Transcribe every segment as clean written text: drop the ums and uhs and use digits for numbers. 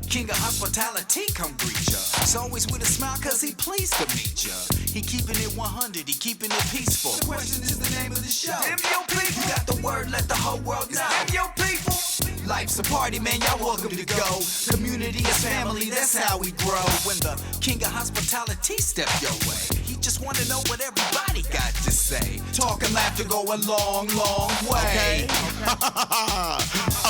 King of hospitality, come greet ya. He's always with a smile cause he pleased to meet ya. He keeping it 100, he keeping it peaceful. The question is the name of the show. Them your people. You got the word, let the whole world know. Them your people. Life's a party, man, y'all welcome to go. Community is family, that's how we grow. When the king of hospitality step your way, he just wanna know what everybody got to say. Talk and laughter go a long, long way.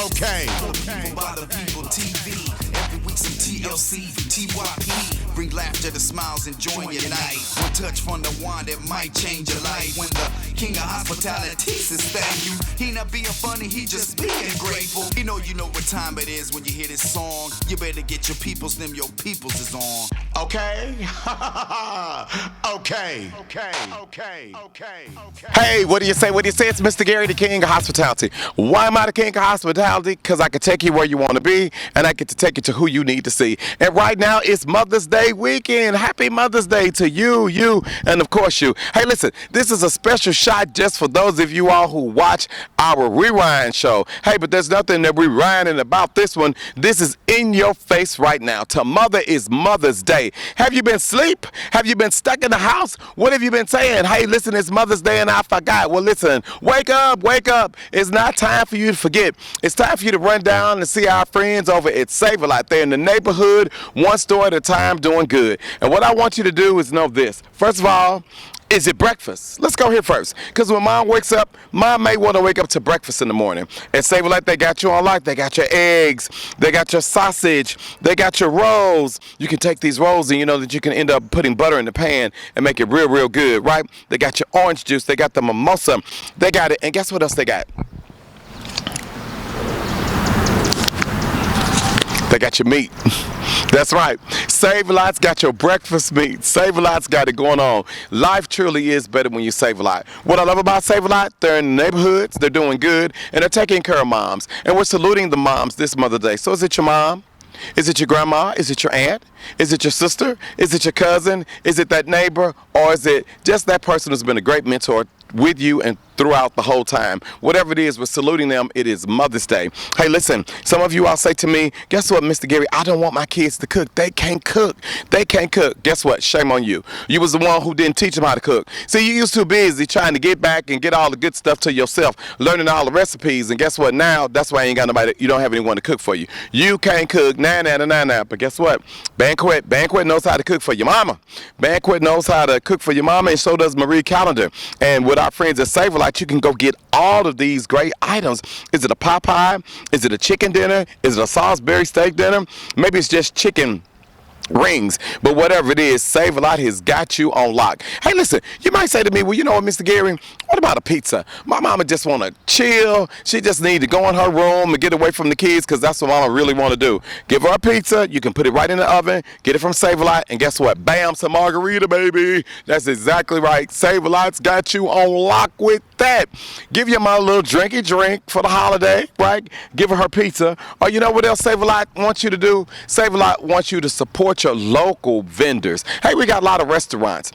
Okay. For the people, by the people, TV. Every week some TLC, TYP. Bring laughter to smiles, enjoying your night. One touch from the wand that might change your life. When the king of hospitality says thank you, he not being funny, he just being grateful. You know what time it is when you hear this song. You better get your peoples, them your peoples is on. Okay. Okay. Hey, what do you say? It's Mr. Gary, the king of hospitality. Why am I the king of hospitality? Because I can take you where you want to be, and I get to take you to who you need to see. And right now, it's Mother's Day weekend. Happy Mother's Day to you, and of course you. Hey, listen, this is a special shot just for those of you all who watch our Rewind show. Hey, but there's nothing that we're rewinding about this one. This is in your face right now. Tomorrow is Mother's Day. Have you been asleep? Have you been stuck in the house? What have you been saying? Hey, listen, it's Mother's Day and I forgot. Well, listen, wake up. It's not time for you to forget. It's time for you to run down and see our friends over at Save-A-Lot. They're in the neighborhood, one store at a time, doing good. And what I want you to do is know this. First of all, is it breakfast? Let's go here first. Because when mom wakes up, mom may want to wake up to breakfast in the morning. At Save-A-Lot, they got you on lock. They got your eggs. They got your sausage. They got your rolls. You can take these rolls and you know that you can end up putting butter in the pan and make it real, real good, right? They got your orange juice. They got the mimosa. They got it. And guess what else they got? They got your meat. That's right. Save-A-Lot's got your breakfast meat. Save-A-Lot's got it going on. Life truly is better when you Save-A-Lot. What I love about Save-A-Lot, they're in the neighborhoods, they're doing good, and they're taking care of moms. And we're saluting the moms this Mother's Day. So is it your mom? Is it your grandma? Is it your aunt? Is it your sister? Is it your cousin? Is it that neighbor? Or is it just that person who's been a great mentor with you and throughout the whole time? Whatever it is, we're saluting them. It is Mother's Day. Hey, listen, some of you all say to me, guess what, Mr. Gary? I don't want my kids to cook. They can't cook. Guess what? Shame on you. You was the one who didn't teach them how to cook. See, you was too busy trying to get back and get all the good stuff to yourself, learning all the recipes. And guess what? Now, that's why you ain't got nobody. You don't have anyone to cook for you. You can't cook. Nah. But guess what? Banquet knows how to cook for your mama. Banquet knows how to cook for your mama, and so does Marie Callender. And with our friends at Save-A-Lot, you can go get all of these great items. Is it a pot pie? Is it a chicken dinner? Is it a Salisbury steak dinner? Maybe it's just chicken rings, but whatever it is, Save-A-Lot has got you on lock. Hey, listen, you might say to me, well, you know what, Mr. Gary, what about a pizza? My mama just want to chill. She just need to go in her room and get away from the kids because that's what mama really want to do. Give her a pizza. You can put it right in the oven, get it from Save-A-Lot, and guess what? Bam, some margarita, baby. That's exactly right. Save-A-Lot's got you on lock with that. Give your mom a little drinky drink for the holiday, right? Give her pizza. Or you know what else Save-A-Lot wants you to do? Save-A-Lot wants you to support your local vendors. Hey, we got a lot of restaurants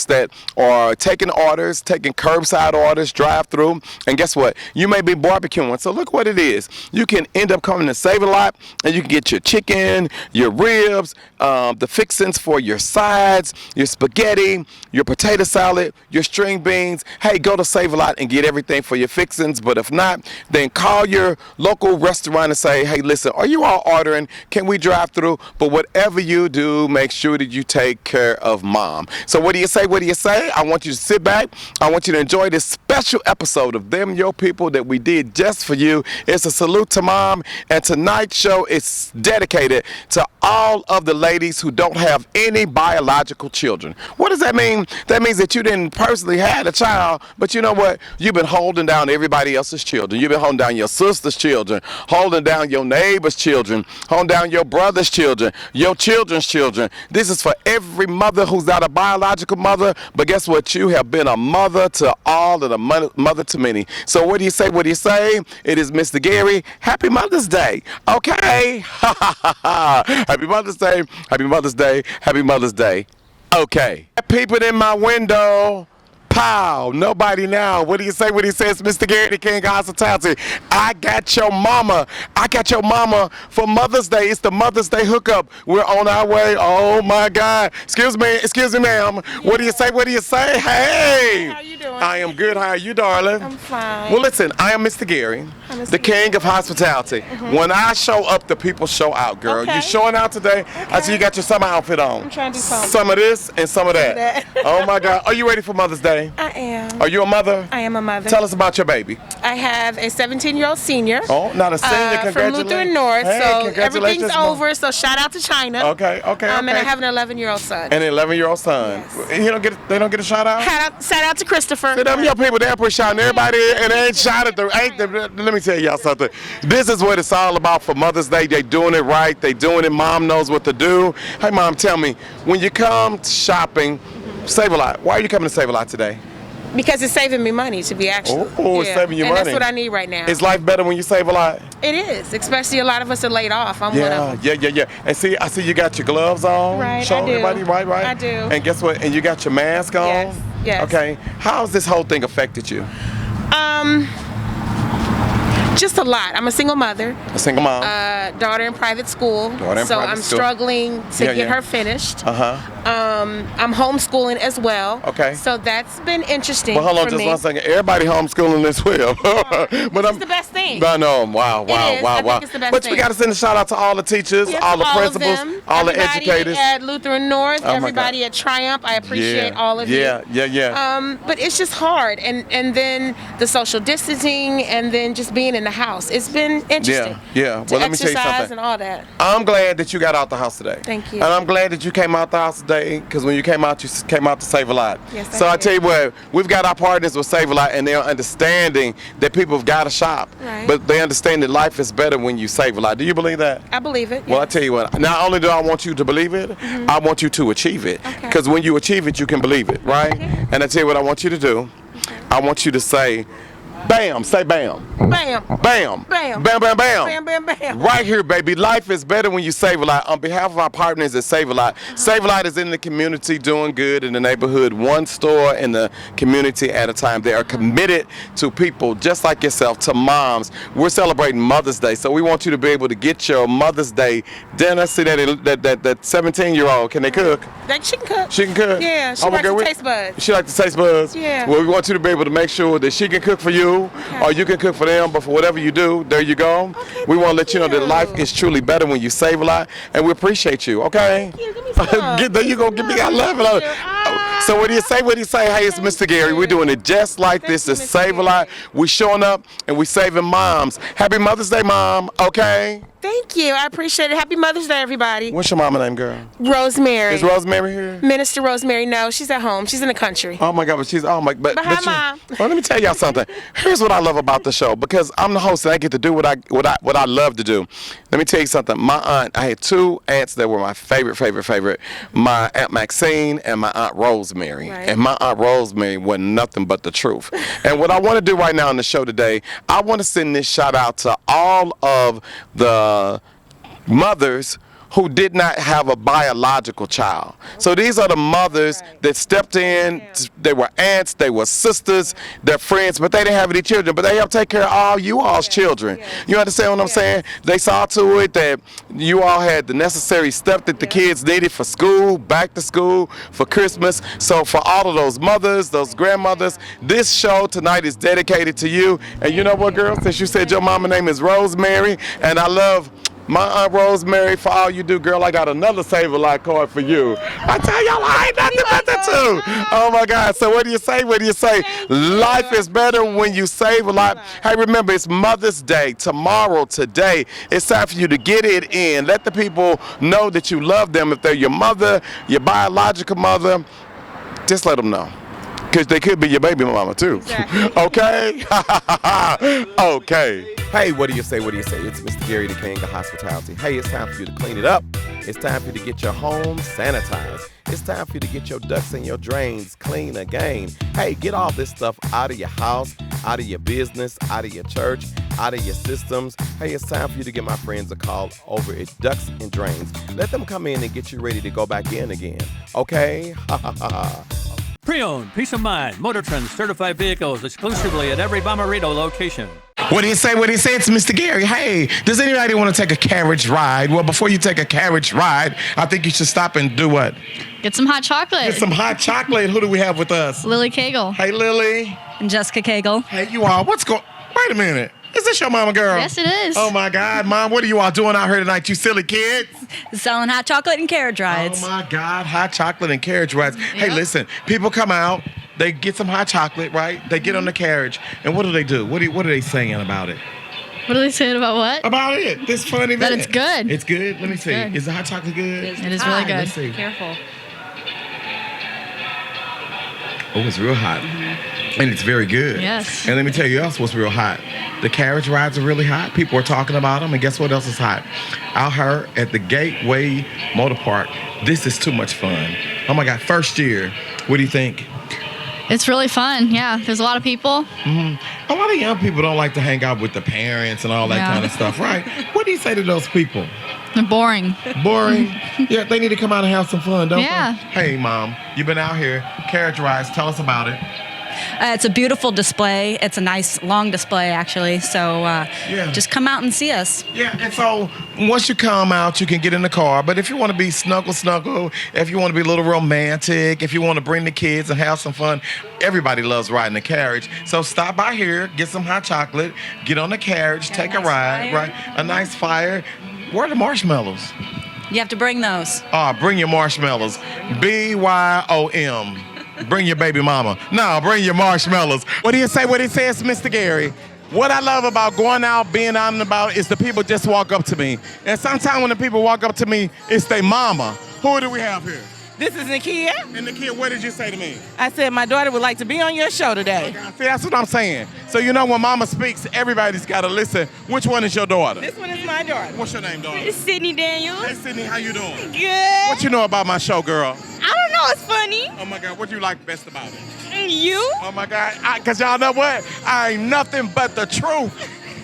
that are taking orders, taking curbside orders, drive-through, and guess what? You may be barbecuing, so look what it is. You can end up coming to Save-A-Lot, and you can get your chicken, your ribs, the fixings for your sides, your spaghetti, your potato salad, your string beans. Hey, go to Save-A-Lot and get everything for your fixings, but if not, then call your local restaurant and say, hey, listen, are you all ordering? Can we drive through? But whatever you do, make sure that you take care of mom. So what do you say? I want you to sit back. I want you to enjoy this special episode of Them Your People that we did just for you. It's a salute to mom, and tonight's show is dedicated to all of the ladies who don't have any biological children. What does that mean? That means that you didn't personally have a child, but you know what? You've been holding down everybody else's children. You've been holding down your sister's children, holding down your neighbor's children, holding down your brother's children, your children's children. This is for every mother who's not a biological mother, but guess what? You have been a mother to all and a mother to many. So what do you say? It is Mr. Gary. Happy Mother's Day. Okay. Happy Mother's Day. Happy Mother's Day. Happy Mother's Day. Okay. People in my window. Pow, nobody now. What do you say when he says, Mr. Gary, the King of Hospitality? I got your mama. I got your mama for Mother's Day. It's the Mother's Day hookup. We're on our way. Oh my God. Excuse me, ma'am. What do you say? What do you say? Hey. How you doing? I am good. How are you, darling? I'm fine. Well, listen, I am Mr. Gary, Hi, Mr. the King of Hospitality. When I show up, the people show out, girl. Okay. You showing out today? I see you got your summer outfit on. I'm trying to do something. Some of this and some of that. That. Oh my God. Are you ready for Mother's Day? I am. Are you a mother? I am a mother. Tell us about your baby. I have a 17-year-old senior. Oh, not a senior. From Congratulations. Lutheran North. Hey, so congratulations, everything's Mom. over. So shout out to China. Okay. And I have an 11-year-old son. And an 11-year-old son. Yes. They don't get a shout out? Shout out to Christopher. See, them young people, they're push shouting everybody, and they ain't shouting. Let me tell y'all something. This is what it's all about for Mother's Day. They doing it right. They doing it. Mom knows what to do. Hey, Mom, tell me, when you come shopping, Save a Lot. Why are you coming to Save a Lot today? Because it's saving me money, to be actually. Oh, it's saving you and money. That's what I need right now. Is life better when you save a lot? It is, especially a lot of us are laid off. I'm one of them. Yeah. And see, I see you got your gloves on. Right, Show I do. everybody, right? I do. And guess what? And you got your mask on. Yes. Okay. How has this whole thing affected you? Just a lot. I'm a single mother. A single mom. Daughter in private school. So I'm struggling to get her finished. I'm homeschooling as well. Okay. So that's been interesting. Well, hold on for just me. 1 second. Everybody homeschooling as well. But It's the best thing. I know. Wow. I think it's the best But thing. we got to send a shout out to all the teachers, Yes, all the all of principals, them, all the everybody educators. at Lutheran North, Oh, my everybody God. at Triumph. I appreciate all of you. Yeah. But it's just hard, and then the social distancing, and then just being in the house. It's been interesting. Yeah. To Well, let me tell you exercise something. and all that. I'm glad that you got out the house today. Thank you. And I'm glad that you came out the house today, because when you came out to Save a Lot. Yes, I So I did. tell you what, we've got our partners with Save a Lot, and they're understanding that people have got to shop. Right. But they understand that life is better when you save a lot. Do you believe that? I believe it. Well, I yes. tell you what, not only do I want you to believe it, I want you to achieve it. Okay. Because when you achieve it, you can believe it, right? Okay. And I tell you what I want you to do. I want you to say, bam, say bam. Bam. Bam. Bam. Bam, bam, bam. Bam, bam, bam. Right here, baby. Life is better when you save a lot. On behalf of our partners at Save a Lot, Save a Lot is in the community doing good in the neighborhood, one store in the community at a time. They are committed to people just like yourself, to moms. We're celebrating Mother's Day, so we want you to be able to get your Mother's Day dinner. See that 17-year-old, can they cook? She can cook. She can cook? Yeah, she Oh, my likes God, the taste buds. She likes the taste buds? Yeah. Well, we want you to be able to make sure that she can cook for you, or you can cook for them, but for whatever you do, there you go. Okay, We want to thank let you know that you. life is truly better when you save a lot, and we appreciate you, okay? Thank you. Give me some. There you go. Give me, I love it. Thank you. So what do you say? Hey, it's Mr. Gary. We're doing it just like Thank this you, to Mr. save a lot. Gary. We're showing up, and we're saving moms. Happy Mother's Day, Mom, okay? Thank you. I appreciate it. Happy Mother's Day, everybody. What's your mama name, girl? Rosemary. Is Rosemary here? Minister Rosemary. No, she's at home. She's in the country. Oh my God, but she's But hi, Mom. Well, let me tell y'all something. Here's what I love about the show, because I'm the host and I get to do what I love to do. Let me tell you something. My aunt, I had two aunts that were my favorite. My Aunt Maxine and my Aunt Rosemary. Right. And my Aunt Rosemary wasn't nothing but the truth. And what I want to do right now on the show today, I want to send this shout out to all of the mothers who did not have a biological child. So these are the mothers that stepped in. They were aunts, they were sisters, they're friends, but they didn't have any children. But they helped take care of all you all's children. You understand what I'm saying? They saw to it that you all had the necessary stuff that the kids needed for school, back to school, for Christmas. So for all of those mothers, those grandmothers, this show tonight is dedicated to you. And you know what, girl? Since you said your mama name is Rosemary, and I love my Aunt Rosemary, for all you do, girl, I got another Save a Lot card for you. I tell y'all, I ain't nothing but the two. Oh my God. So what do you say? Life is better when you save a lot. Hey, remember, it's Mother's Day tomorrow, today. It's time for you to get it in. Let the people know that you love them. If they're your mother, your biological mother, just let them know. Because they could be your baby mama too. Exactly. Okay? Okay. Hey, what do you say? It's Mr. Gary, the King of Hospitality. Hey, it's time for you to clean it up. It's time for you to get your home sanitized. It's time for you to get your ducts and your drains clean again. Hey, get all this stuff out of your house, out of your business, out of your church, out of your systems. Hey, it's time for you to give my friends a call over at Ducts and Drains. Let them come in and get you ready to go back in again. Okay? Pre-owned, peace of mind, Motor Trend certified vehicles exclusively at every Bommarito location. What do you say? What do you say? It's Mr. Gary. Hey, does anybody want to take a carriage ride? Well, before you take a carriage ride, I think you should stop and do what? Get some hot chocolate. Get some hot chocolate. Who do we have with us? Lily Cagle. Hey, Lily. And Jessica Cagle. Hey, you all. What's going? Wait a minute. Is this your mama, girl? Yes, it is. Oh, my God. Mom, what are you all doing out here tonight, you silly kids? Selling hot chocolate and carriage rides. Oh, my God. Hot chocolate and carriage rides. Hey, listen. People come out. They get some hot chocolate, right? They get on the carriage. And what do they do? What are they saying about it? What are they saying about what? About it. This fun event. That it's good. It's good? Let me see. good. Is the hot chocolate good? It is really good. Let's see. Careful. Oh, it's real hot. And it's very good. Yes. And let me tell you else what's real hot. The carriage rides are really hot. People are talking about them. And guess what else is hot? Out here at the Gateway Motor Park, this is too much fun. Oh, my God. First year. What do you think? It's really fun. Yeah, there's a lot of people. A lot of young people don't like to hang out with the parents and all that kind of stuff, right? What do you say to those people? They're boring. Boring? Yeah, they need to come out and have some fun, don't Yeah. they? Hey, Mom, you've been out here. Carriage rides. Tell us about it. It's a beautiful display. It's a nice long display, actually. So just come out and see us. Yeah, and so once you come out, you can get in the car. But if you want to be snuggle, if you want to be a little romantic, if you want to bring the kids and have some fun, everybody loves riding the carriage. So stop by here, get some hot chocolate, get on the carriage, take a ride, right? A nice fire. Where are the marshmallows? You have to bring those. Bring your marshmallows. BYOM. Bring your baby mama. No, bring your marshmallows. What do you say? What he says, Mr. Gary? What I love about going out, being out and about, is the people just walk up to me. And sometimes when the people walk up to me, it's their mama. Who do we have here? This is Nakia. And Nakia, what did you say to me? I said my daughter would like to be on your show today. See, that's what I'm saying. So you know when mama speaks, everybody's got to listen. Which one is your daughter? This one is my daughter. What's your name, daughter? It's Sydney Daniels. Hey, Sydney, how you doing? Good. What you know about my show, girl? I don't know. It's funny. Oh, my God. What do you like best about it? And you? Oh, my God. Because y'all know what? I ain't nothing but the truth.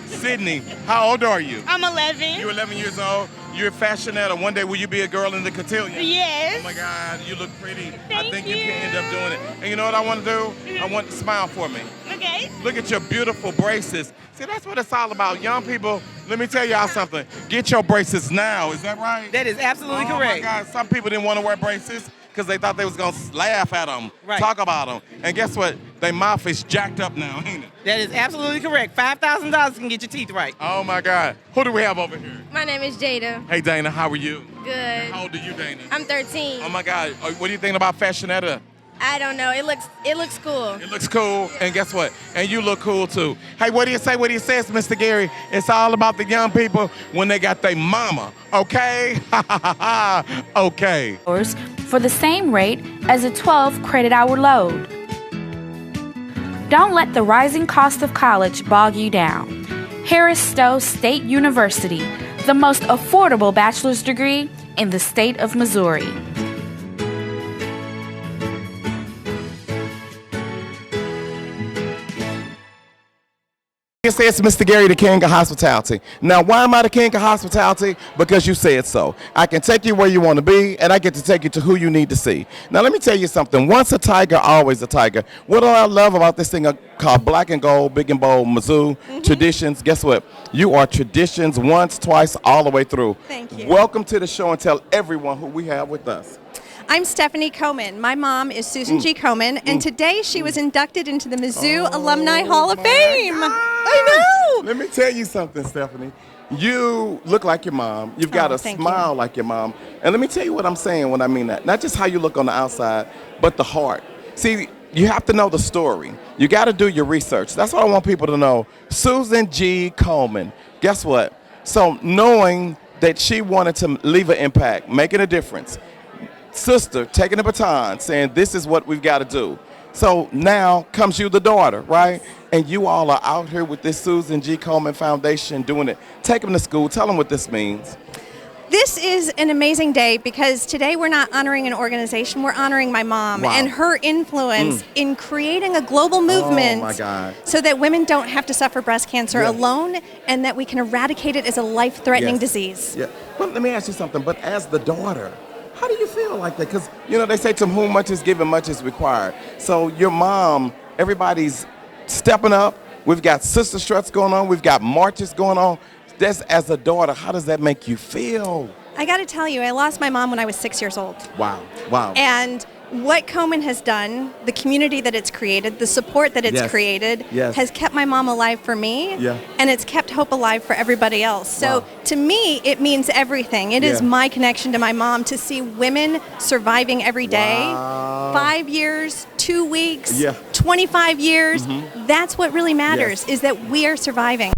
Sydney, how old are you? I'm 11. You're 11 years old. You're a fashionetta. One day, will you be a girl in the cotillion? Yes. Oh, my God. You look pretty. I Thank think you you. can end up doing it. And you know what I want to do? I want to smile for me. Okay. Look at your beautiful braces. See, that's what it's all about. Young people, let me tell y'all something. Get your braces now. Is that right? That is absolutely Oh, correct. my God. Some people didn't want to wear braces because they thought they was going to laugh at them, talk about them. And guess what? Their mouth is jacked up now, ain't it? That is absolutely correct. $5,000 can get your teeth right. Oh, my God. Who do we have over here? My name is Jada. Hey, Dana, how are you? Good. How old are you, Dana? I'm 13. Oh, my God. What do you think about fashionetta? I don't know. It looks cool. It looks cool, and guess what? And you look cool, too. Hey, what do you say? What do you say, Mr. Gary? It's all about the young people when they got their mama, okay? Okay. For the same rate as a 12 credit hour load. Don't let the rising cost of college bog you down. Harris Stowe State University, the most affordable bachelor's degree in the state of Missouri. You say it's Mr. Gary, the king of hospitality. Now, why am I the king of hospitality? Because you said so. I can take you where you want to be, and I get to take you to who you need to see. Now, let me tell you something. Once a tiger, always a tiger. What do I love about this thing called Black and Gold, Big and Bold, Mizzou, Traditions? Guess what? You are traditions once, twice, all the way through. Thank you. Welcome to the show, and tell everyone who we have with us. I'm Stephanie Coman. My mom is Susan G. Coman, and today she was inducted into the Mizzou Alumni Hall of Fame. I know. Let me tell you something, Stephanie. You look like your mom. You've got a smile like your mom. And let me tell you what I'm saying when I mean that. Not just how you look on the outside, but the heart. See, you have to know the story. You got to do your research. That's what I want people to know. Susan G. Coleman. Guess what? So knowing that she wanted to leave an impact, making a difference, sister taking the baton, saying this is what we've got to do. So now comes you, the daughter, right? And you all are out here with this Susan G. Coleman Foundation doing it. Take them to school. Tell them what this means. This is an amazing day because today we're not honoring an organization, we're honoring my mom and her influence in creating a global movement so that women don't have to suffer breast cancer alone and that we can eradicate it as a life-threatening disease. Yeah. Well, let me ask you something. But as the daughter, How do you feel like that? Because, they say to whom much is given, much is required. So your mom, everybody's stepping up. We've got sister struts going on. We've got marches going on. That's, as a daughter, how does that make you feel? I got to tell you, I lost my mom when I was 6 years old. Wow. And what Komen has done, the community that it's created, the support that it's created, has kept my mom alive for me, and it's kept hope alive for everybody else. So to me, it means everything. It is my connection to my mom to see women surviving every day. 5 years, 2 weeks, 25 years. That's what really matters, is that we are surviving.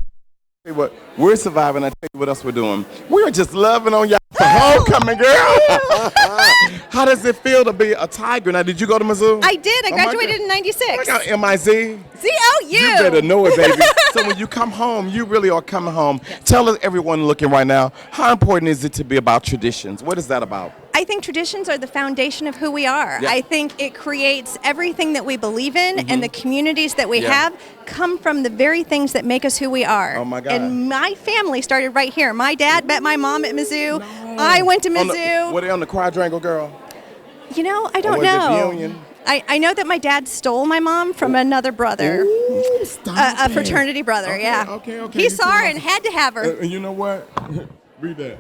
What we're surviving. I tell you what else we're doing. We are just loving on y'all for homecoming, girl. How does it feel to be a Tiger? Now, did you go to Mizzou? I did. I graduated in '96. MIZ. ZOU. You better know it, baby. So when you come home, you really are coming home. Tell everyone looking right now, how important is it to be about traditions? What is that about? I think traditions are the foundation of who we are. I think it creates everything that we believe in, and the communities that we have come from the very things that make us who we are. Oh, my God. And my family started right here. My dad met my mom at Mizzou. No. I went to Mizzou. Were they on the quadrangle, girl? I don't know. I know that my dad stole my mom from another brother. Ooh, a fraternity brother, Okay. He saw her and had to have her. And you know what? Read that.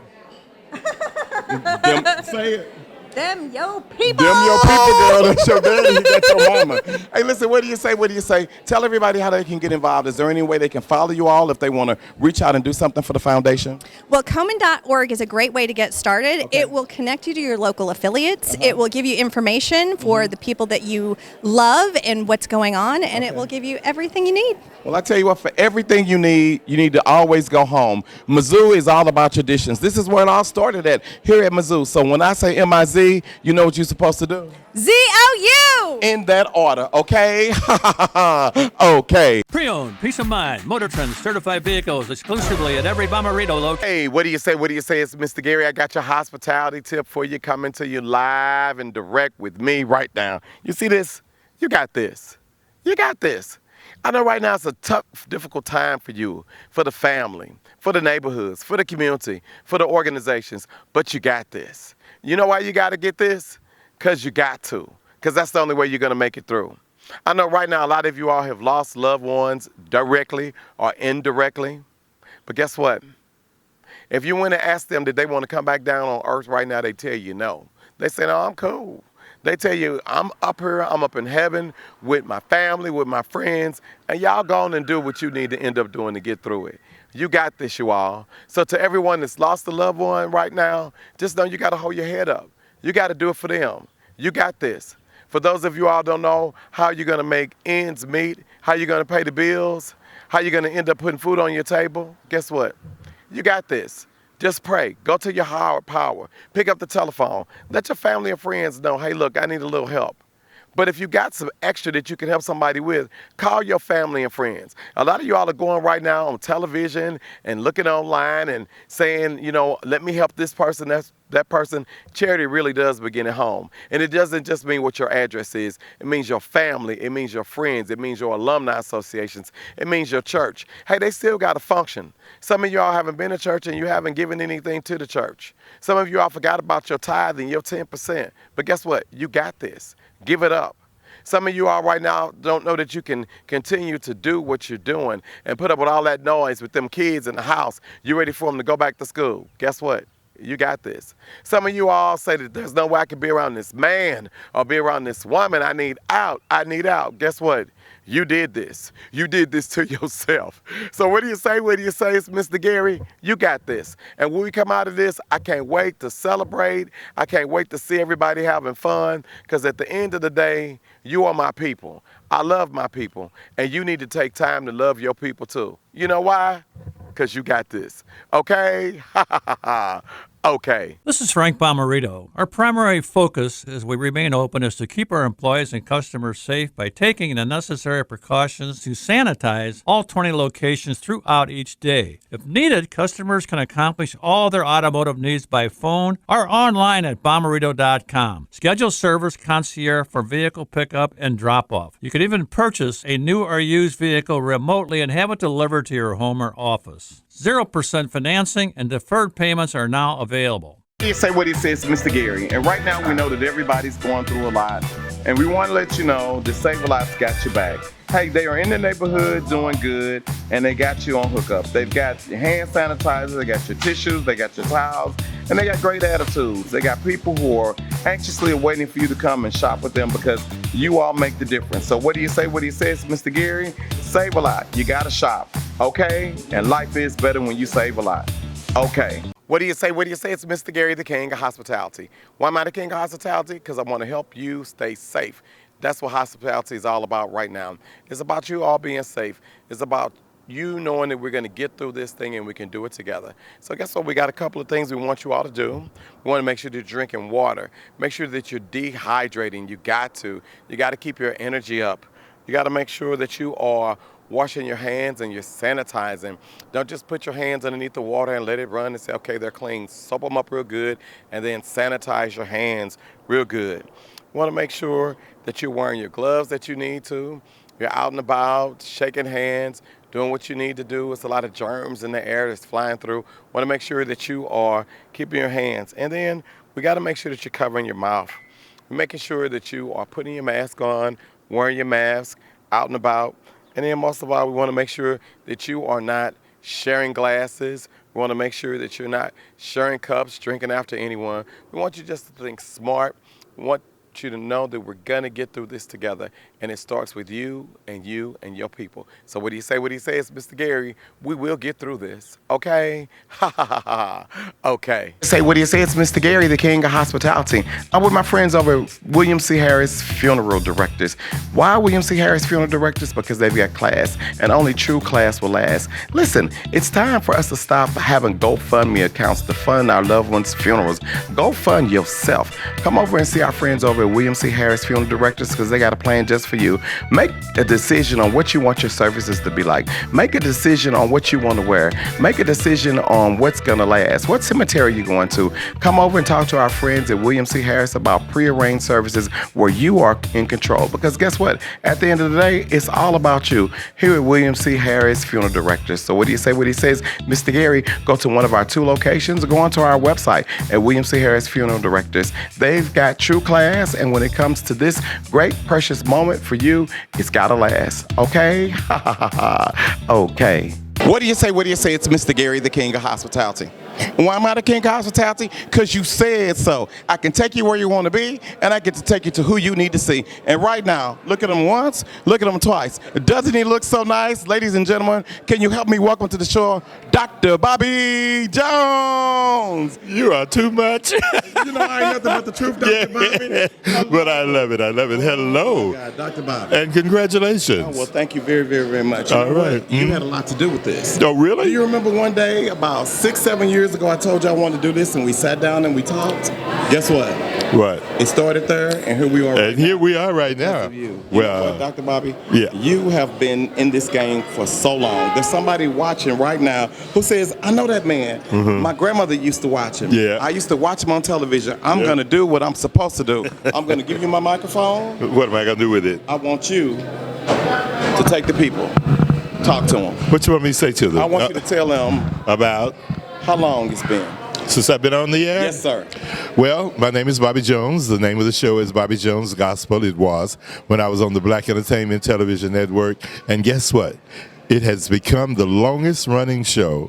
Say it. Them yo people. Them your people, girl. That's your daddy. That's your mama. Hey, listen, what do you say? Tell everybody how they can get involved. Is there any way they can follow you all if they want to reach out and do something for the foundation? Well, Komen.org is a great way to get started. Okay. It will connect you to your local affiliates. It will give you information for the people that you love and what's going on, and it will give you everything you need. Well, I tell you what, for everything you need to always go home. Mizzou is all about traditions. This is where it all started at, here at Mizzou. So when I say MIZ, you know what you're supposed to do? ZOU! In that order, okay? Okay. Pre-owned, peace of mind, Motor Trend certified vehicles exclusively at every Bommarito location. Hey, what do you say? It's Mr. Gary. I got your hospitality tip for you, coming to you live and direct with me right now. You see this? You got this. You got this. I know right now it's a tough, difficult time for you, for the family, for the neighborhoods, for the community, for the organizations, but you got this. You know why you got to get this? Because you got to, because that's the only way you're going to make it through. I know right now a lot of you all have lost loved ones directly or indirectly, but guess what? If you went and asked them, did they want to come back down on earth right now, they tell you no. They say, no, I'm cool. They tell you, I'm up here, I'm up in heaven with my family, with my friends, and y'all go on and do what you need to end up doing to get through it. You got this, you all. So to everyone that's lost a loved one right now, just know you got to hold your head up. You got to do it for them. You got this. For those of you all don't know how you're going to make ends meet, how you're going to pay the bills, how you're going to end up putting food on your table, guess what? You got this. Just pray. Go to your higher power. Pick up the telephone. Let your family and friends know, hey, look, I need a little help. But if you got some extra that you can help somebody with, call your family and friends. A lot of you all are going right now on television and looking online and saying, let me help this person, that person. Charity really does begin at home. And it doesn't just mean what your address is. It means your family. It means your friends. It means your alumni associations. It means your church. Hey, they still got to function. Some of y'all haven't been to church and you haven't given anything to the church. Some of you all forgot about your tithe and your 10%. But guess what? You got this. Give it up. Some of you all right now don't know that you can continue to do what you're doing and put up with all that noise with them kids in the house. You ready for them to go back to school. Guess what? You got this. Some of you all say that there's no way I can be around this man or be around this woman. I need out. I need out. Guess what? You did this. You did this to yourself. So what do you say? It's Mr. Gary, you got this. And when we come out of this, I can't wait to celebrate. I can't wait to see everybody having fun, because at the end of the day, you are my people. I love my people. And you need to take time to love your people too. You know why? Because you got this. Okay? Okay. This is Frank Bommarito. Our primary focus as we remain open is to keep our employees and customers safe by taking the necessary precautions to sanitize all 20 locations throughout each day. If needed, customers can accomplish all their automotive needs by phone or online at Bommarito.com. Schedule service concierge for vehicle pickup and drop-off. You can even purchase a new or used vehicle remotely and have it delivered to your home or office. 0% financing and deferred payments are now available. He say what he says, Mr. Gary. And right now we know that everybody's going through a lot. And we want to let you know that Save a Lot's got your back. Hey, they are in the neighborhood doing good, and they got you on hookup. They've got your hand sanitizer, they got your tissues, they got your towels, and they got great attitudes. They got people who are anxiously waiting for you to come and shop with them because you all make the difference. So what do you say? What he says, Mr. Gary? Save a lot. You gotta shop, okay? And life is better when you save a lot. Okay. What do you say? What do you say? It's Mr. Gary, the King of Hospitality. Why am I the King of Hospitality? Because I want to help you stay safe. That's what hospitality is all about right now. It's about you all being safe. It's about you knowing that we're going to get through this thing and we can do it together. So guess what? We got a couple of things we want you all to do. We want to make sure that you're drinking water. Make sure that you're dehydrating. You got to keep your energy up. You got to make sure that you are washing your hands and you're sanitizing. Don't just put your hands underneath the water and let it run and say, okay, they're clean. Soap them up real good and then sanitize your hands real good. You want to make sure that you're wearing your gloves that you need to. You're out and about, shaking hands, doing what you need to do. It's a lot of germs in the air that's flying through. Want to make sure that you are keeping your hands. And then we got to make sure that you're covering your mouth. You're making sure that you are putting your mask on, wearing your mask, out and about. And then most of all, we want to make sure that you are not sharing glasses. We want to make sure that you're not sharing cups, drinking after anyone. We want you just to think smart. We want you to know that we're going to get through this together. And it starts with you and your people. So what do you say? What do you say? It's Mr. Gary. We will get through this. Okay? Ha ha ha ha. Okay. Say what do you say? It's Mr. Gary, the King of Hospitality. I'm with my friends over at William C. Harris Funeral Directors. Why William C. Harris Funeral Directors? Because they've got class, and only true class will last. Listen, it's time for us to stop having GoFundMe accounts to fund our loved ones' funerals. Go fund yourself. Come over and see our friends over at William C. Harris Funeral Directors because they got a plan just for you. Make a decision on what you want your services to be like. Make a decision on what you want to wear. Make a decision on what's going to last. What cemetery you going to? Come over and talk to our friends at William C. Harris about prearranged services where you are in control. Because guess what? At the end of the day, it's all about you here at William C. Harris Funeral Directors. So what do you say? What he says? Mr. Gary, go to one of our 2 locations or go onto our website at William C. Harris Funeral Directors. They've got true class, and when it comes to this great, precious moment for you, it's gotta last. Okay? Okay. What do you say? What do you say? It's Mr. Gary, the King of Hospitality. Why am I the King of Hospitality? Because you said so. I can take you where you want to be, and I get to take you to who you need to see. And right now, look at him once, look at him twice. Doesn't he look so nice? Ladies and gentlemen, can you help me welcome to the show Dr. Bobby Jones? You are too much. You know I ain't nothing but the truth, Dr. Bobby. But I love it. I love it. Hello. Oh, God, Dr. Bobby. And congratulations. Oh, well, thank you very, very, very much. All right. You had a lot to do with this. Oh, really? Do you remember one day about 6-7 years ago I told you I wanted to do this and we sat down and we talked? Guess what? What? It started there and here we are right And here we are right now. You. Well, know what, Dr. Bobby? Yeah. You have been in this game for so long. There's somebody watching right now who says, I know that man. Mm-hmm. My grandmother used to watch him. Yeah. I used to watch him on television. I'm going to do what I'm supposed to do. I'm going to give you my microphone. What am I going to do with it? I want you to take the people. Talk to them. What you want me to say to them? I want you to tell them about how long it's been. Since I've been on the air? Yes, sir. Well, my name is Bobby Jones. The name of the show is Bobby Jones Gospel. It was when I was on the Black Entertainment Television Network. And guess what? It has become the longest running show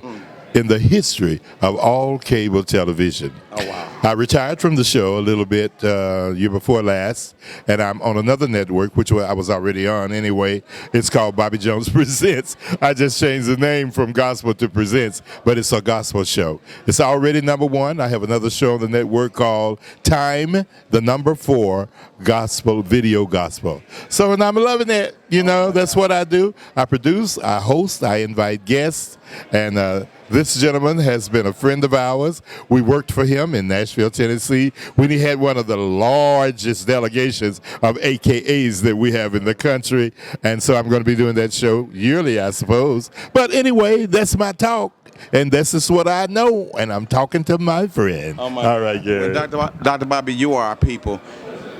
in the history of all cable television. Oh, wow. I retired from the show a little bit year before last, and I'm on another network, which I was already on anyway. It's called Bobby Jones Presents. I just changed the name from Gospel to Presents, but it's a gospel show. It's already #1. I have another show on the network called Time, the #4, Gospel, Video Gospel. So, and I'm loving it. You know, that's what I do. I produce, I host, I invite guests, and this gentleman has been a friend of ours. We worked for him in Nashville, Tennessee, when he had one of the largest delegations of AKAs that we have in the country. And so I'm going to be doing that show yearly, I suppose. But anyway, that's my talk. And this is what I know. And I'm talking to my friend. Oh my All right, Gary. Dr. Bobby, you are our people.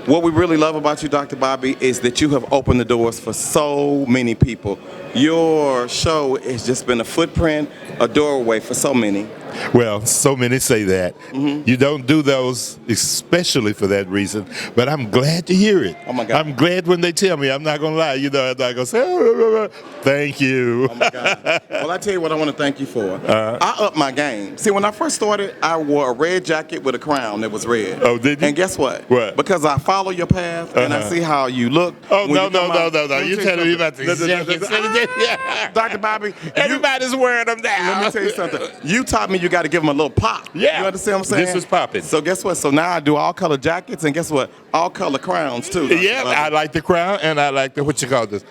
What we really love about you, Dr. Bobby, is that you have opened the doors for so many people. Your show has just been a footprint, a doorway for so many. Well, so many say that. Mm-hmm. You don't do those especially for that reason, but I'm glad to hear it. Oh, my God. I'm glad when they tell me. I'm not going to lie. You know, I'm not going to say, thank you. Oh my God. Well, I tell you what I want to thank you for. I upped my game. See, when I first started, I wore a red jacket with a crown that was red. Oh, did you? And guess what? What? Because I follow your path and I see how you look. Oh, when no. you come out. Let me You're tell telling me something. about these jackets. Dr. Bobby, Everybody's wearing them now. let me tell you something. You taught me you got to give them a little pop. Yeah. You understand what I'm saying? This is popping. So guess what? So now I do all color jackets and guess what? All color crowns too. Dr. Yeah, Bobby. I like the crown and I like the, what you call this?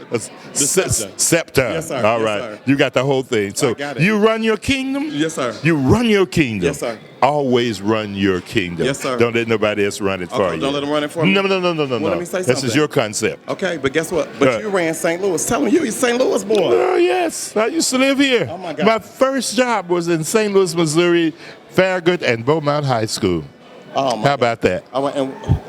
scepter. Scepter. Yes, sir. All Yes, right. sir. You got the whole thing. So got it. you run your kingdom? Yes, sir. You run your kingdom. Yes, sir. Always run your kingdom. Yes, sir. Don't let nobody else run it for Okay, you. don't let them run it for me. No. Well, let me say This something. is your concept. Okay, but guess what? But you ran St. Louis. Tell me, you're a St. Louis boy. Oh, yes. I used to live here. Oh, my God. My first job was in St. Louis, Missouri, Farragut, and Beaumont High School. Oh, my How about that? I went,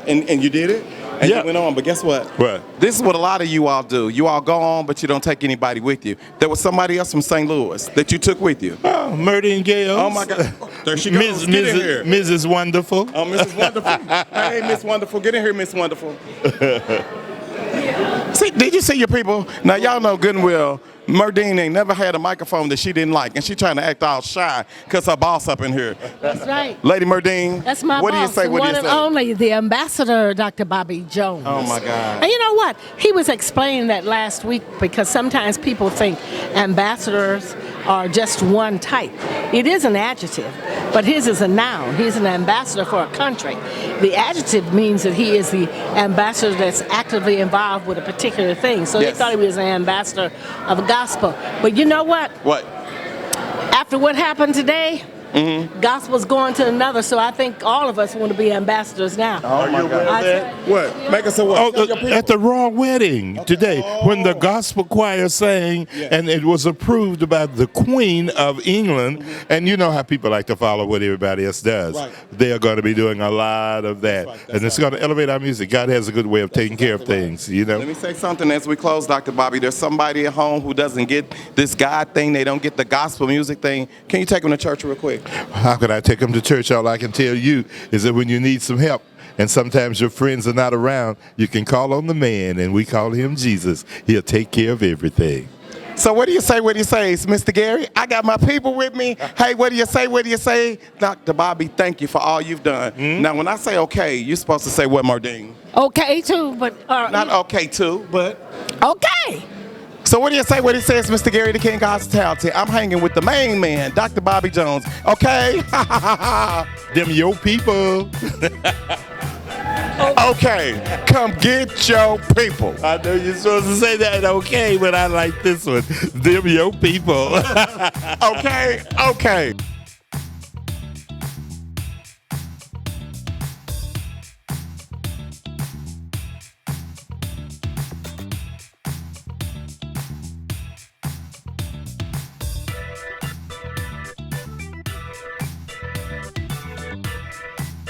and you did it? And Yeah. you went on, but guess what? What? This is what a lot of you all do. You all go on, but you don't take anybody with you. There was somebody else from St. Louis that you took with you. Oh, Murdy and Gales. Oh, my God. There she goes. Get in here. Mrs. Wonderful. Oh, Mrs. Wonderful. Hey, Miss Wonderful. Get in here, Miss Wonderful. See, did you see your people? Now, y'all know good and well, Murdine ain't never had a microphone that she didn't like, and she trying to act all shy because her boss up in here. That's right. Lady Murdine, That's my what boss, do you say? the What do one you and say? only, the ambassador, Dr. Bobby Jones. Oh, my God. And you know what? He was explaining that last week because sometimes people think ambassadors are just one type. It is an adjective, but his is a noun. He's an ambassador for a country. The adjective means that he is the ambassador that's actively involved with a particular thing. So Yes. they thought he was an ambassador of the gospel. But you know what? What? After what happened today, Mm-hmm. gospel's going to another, so I think all of us want to be ambassadors now. Oh, my God. What? Make us a what? Oh, Tell your people. at the Raw wedding today, when the gospel choir sang, and it was approved by the Queen of England, and you know how people like to follow what everybody else does. Right. They are going to be doing a lot of that, right, that's and it's going to elevate our music. God has a good way of taking care of things, you know. Let me say something as we close, Dr. Bobby. There's somebody at home who doesn't get this God thing. They don't get the gospel music thing. Can you take them to church real quick? How can I take them to church? All I can tell you is that when you need some help, and sometimes your friends are not around, you can call on the man, and we call him Jesus. He'll take care of everything. So what do you say? What do you say? It's Mr. Gary. I got my people with me. Hey, what do you say? What do you say? Dr. Bobby, thank you for all you've done. Now, when I say okay, you're supposed to say what, Mardine? Okay, too, but... Not okay, too, but... Okay. So what do you say? What he says, Mr. Gary the King Hospitality? I'm hanging with the main man, Dr. Bobby Jones. Okay? Them your people. Okay, come get your people. I know you're supposed to say that, okay, but I like this one. Them your people. Okay.